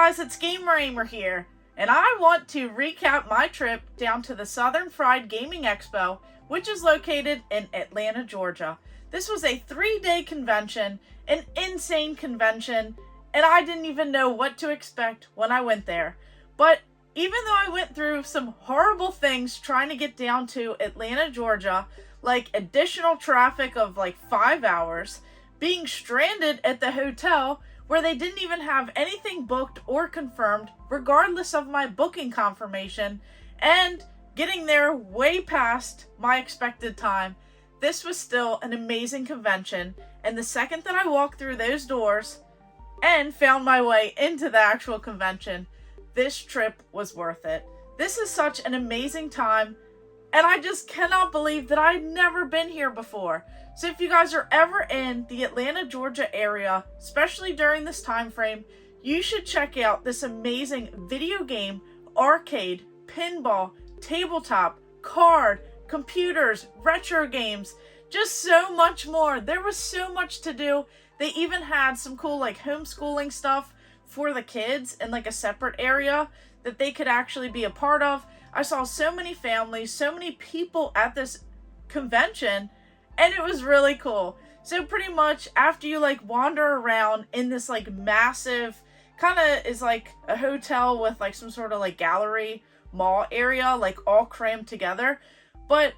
guys, it's Ahmer here, and I want to recap my trip down to the Southern Fried Gaming Expo, which is located in Atlanta, Georgia. This was a 3-day convention, an insane convention, and I didn't even know what to expect when I went there. But even though I went through some horrible things trying to get down to Atlanta, Georgia, like additional traffic of like 5 hours, being stranded at the hotel where they didn't even have anything booked or confirmed regardless of my booking confirmation, and getting there way past my expected time, this was still an amazing convention. And the second that I walked through those doors and found my way into the actual convention, this trip was worth it. This is such an amazing time, and I just cannot believe that I'd never been here before. So if you guys are ever in the Atlanta, Georgia area, especially during this time frame, you should check out this amazing video game, arcade, pinball, tabletop, card, computers, retro games, just so much more. There was so much to do. They even had some cool like homeschooling stuff for the kids in like a separate area that they could actually be a part of. I saw so many families, so many people at this convention, and it was really cool. So pretty much after you like wander around in this like massive, kind of is like a hotel with like some sort of like gallery mall area, like all crammed together. But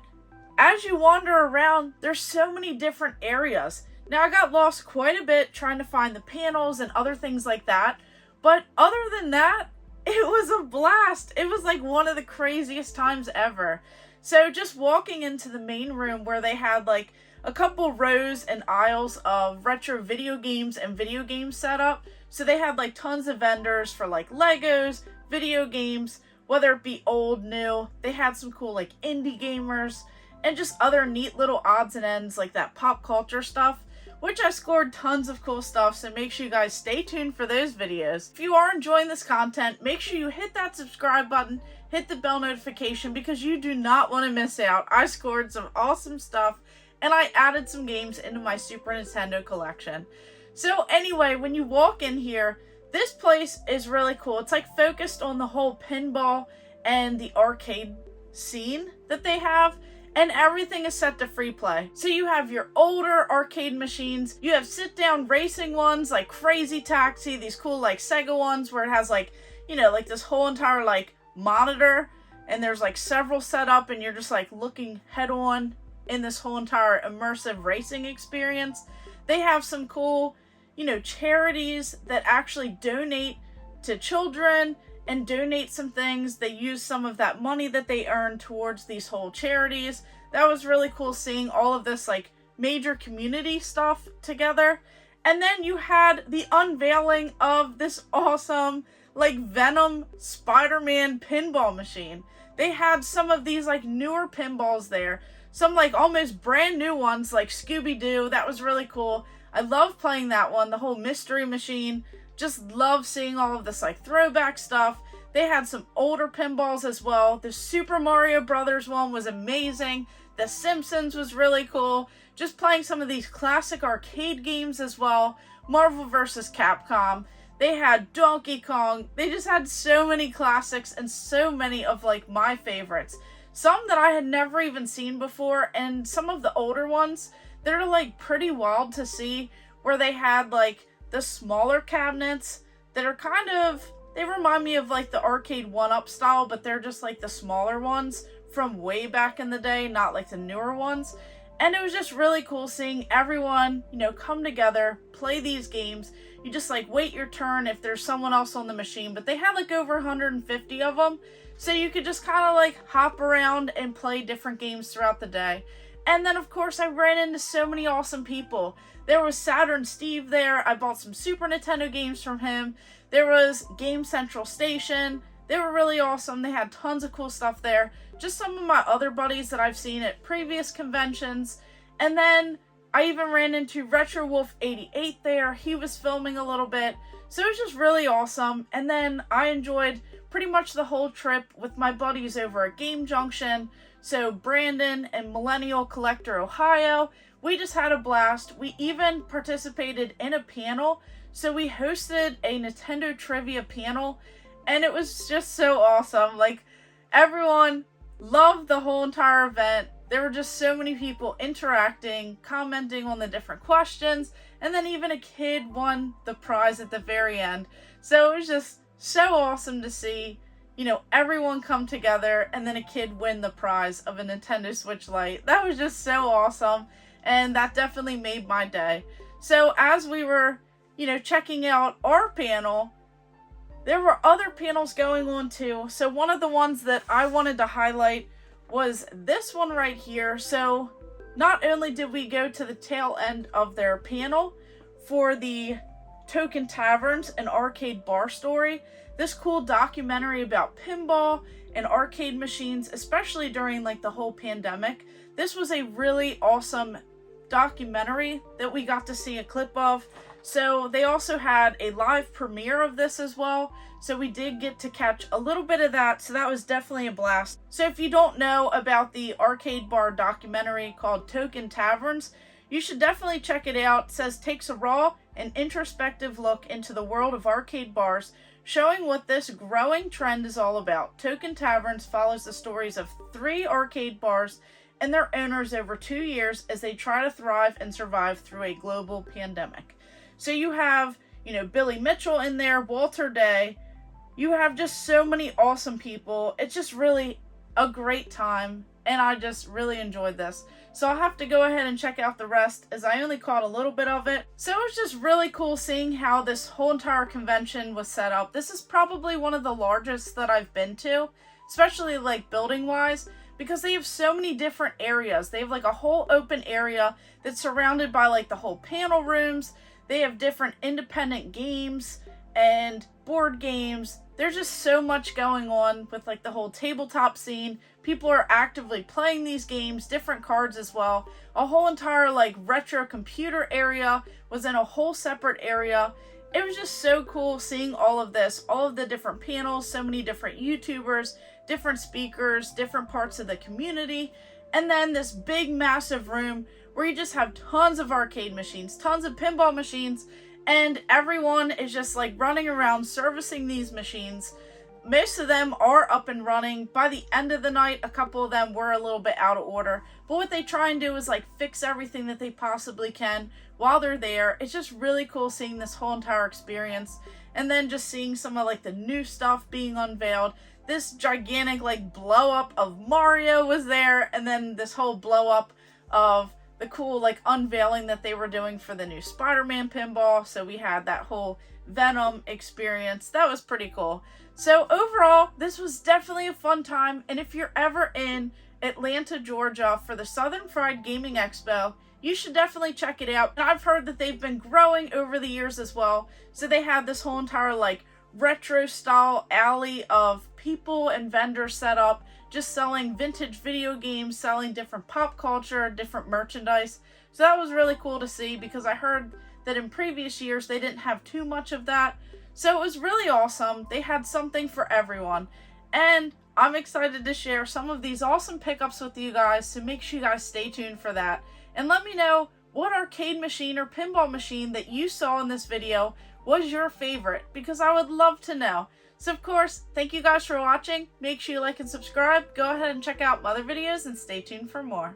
as you wander around, there's so many different areas. Now I got lost quite a bit trying to find the panels and other things like that. But other than that, it was a blast. It was like one of the craziest times ever. So just walking into the main room where they had like a couple rows and aisles of retro video games and video games set up. So they had like tons of vendors for like Legos, video games, whether it be old, new. They had some cool like indie gamers and just other neat little odds and ends like that pop culture stuff, which I scored tons of cool stuff, so make sure you guys stay tuned for those videos. If you are enjoying this content, make sure you hit that subscribe button, hit the bell notification, because you do not want to miss out. I scored some awesome stuff, and I added some games into my Super Nintendo collection. So anyway, when you walk in here, this place is really cool. It's like focused on the whole pinball and the arcade scene that they have. And everything is set to free play. So you have your older arcade machines, you have sit down racing ones like Crazy Taxi, these cool like Sega ones where it has like, you know, like this whole entire like monitor, and there's like several set up and you're just like looking head on in this whole entire immersive racing experience. They have some cool, you know, charities that actually donate to children and donate some things. They use some of that money that they earn towards these whole charities. That was really cool seeing all of this like major community stuff together. And then you had the unveiling of this awesome like Venom Spider-Man pinball machine. They had some of these like newer pinballs there, some like almost brand new ones like Scooby-Doo. That was really cool. I love playing that one, the whole mystery machine. Just love seeing all of this like throwback stuff. They had some older pinballs as well. The Super Mario Brothers one was amazing. The Simpsons was really cool. Just playing some of these classic arcade games as well. Marvel vs. Capcom. They had Donkey Kong. They just had so many classics and so many of like my favorites. Some that I had never even seen before, and some of the older ones, they're like pretty wild to see, where they had like the smaller cabinets that are kind of, they remind me of like the arcade 1-up style, but they're just like the smaller ones from way back in the day, not like the newer ones. And it was just really cool seeing everyone, you know, come together, play these games. You just like wait your turn if there's someone else on the machine, but they had like over 150 of them. So you could just kind of like hop around and play different games throughout the day. And then of course I ran into so many awesome people. There was Saturn Steve there. I bought some Super Nintendo games from him. There was Game Central Station. They were really awesome. They had tons of cool stuff there. Just some of my other buddies that I've seen at previous conventions. And then I even ran into Retro Wolf 88 there. He was filming a little bit. So it was just really awesome. And then I enjoyed pretty much the whole trip with my buddies over at Game Junction. So Brandon and Millennial Collector Ohio. We just had a blast. We even participated in a panel So we hosted a Nintendo trivia panel, and it was just so awesome. Like, everyone loved the whole entire event. There were just so many people interacting, commenting on the different questions, and then even a kid won the prize at the very end. So it was just so awesome to see, you know, everyone come together and then a kid win the prize of a Nintendo Switch Lite. That was just so awesome, and that definitely made my day. So as we were, you know, checking out our panel, there were other panels going on too. So one of the ones that I wanted to highlight was this one right here. So not only did we go to the tail end of their panel for the Token Taverns and Arcade Bar Story, this cool documentary about pinball and arcade machines, especially during like the whole pandemic. This was a really awesome documentary that we got to see a clip of. So they also had a live premiere of this as well. So we did get to catch a little bit of that. So that was definitely a blast. So if you don't know about the arcade bar documentary called Token Taverns, you should definitely check it out. It says takes a raw and introspective look into the world of arcade bars, showing what this growing trend is all about. Token Taverns follows the stories of 3 arcade bars and their owners over 2 years as they try to thrive and survive through a global pandemic. So you have, you know, Billy Mitchell in there, Walter Day. You have just so many awesome people. It's just really a great time, and I just really enjoyed this. So I'll have to go ahead and check out the rest, as I only caught a little bit of it. So it was just really cool seeing how this whole entire convention was set up. This is probably one of the largest that I've been to, especially like building wise, because they have so many different areas. They have like a whole open area that's surrounded by like the whole panel rooms. They have different independent games and board games. There's just so much going on with like the whole tabletop scene. People are actively playing these games, different cards as well. A whole entire like retro computer area was in a whole separate area. It was just so cool seeing all of this, all of the different panels, so many different YouTubers, different speakers, different parts of the community. And then this big massive room where you just have tons of arcade machines, tons of pinball machines, and everyone is just like running around servicing these machines. Most of them are up and running. By the end of the night, a couple of them were a little bit out of order. But what they try and do is like fix everything that they possibly can while they're there. It's just really cool seeing this whole entire experience. And then just seeing some of like the new stuff being unveiled. This gigantic like blow up of Mario was there. And then this whole blow up of the cool like unveiling that they were doing for the new Spider-Man pinball. So we had that whole Venom experience. That was pretty cool. So overall, this was definitely a fun time. And if you're ever in Atlanta, Georgia for the Southern Fried Gaming Expo, you should definitely check it out. And I've heard that they've been growing over the years as well. So they have this whole entire like retro style alley of people and vendors set up, just selling vintage video games, selling different pop culture, different merchandise. So that was really cool to see, because I heard that in previous years they didn't have too much of that. So it was really awesome. They had something for everyone. And I'm excited to share some of these awesome pickups with you guys, so make sure you guys stay tuned for that. And let me know what arcade machine or pinball machine that you saw in this video was your favorite, because I would love to know. So of course, thank you guys for watching. Make sure you like and subscribe. Go ahead and check out my other videos and stay tuned for more.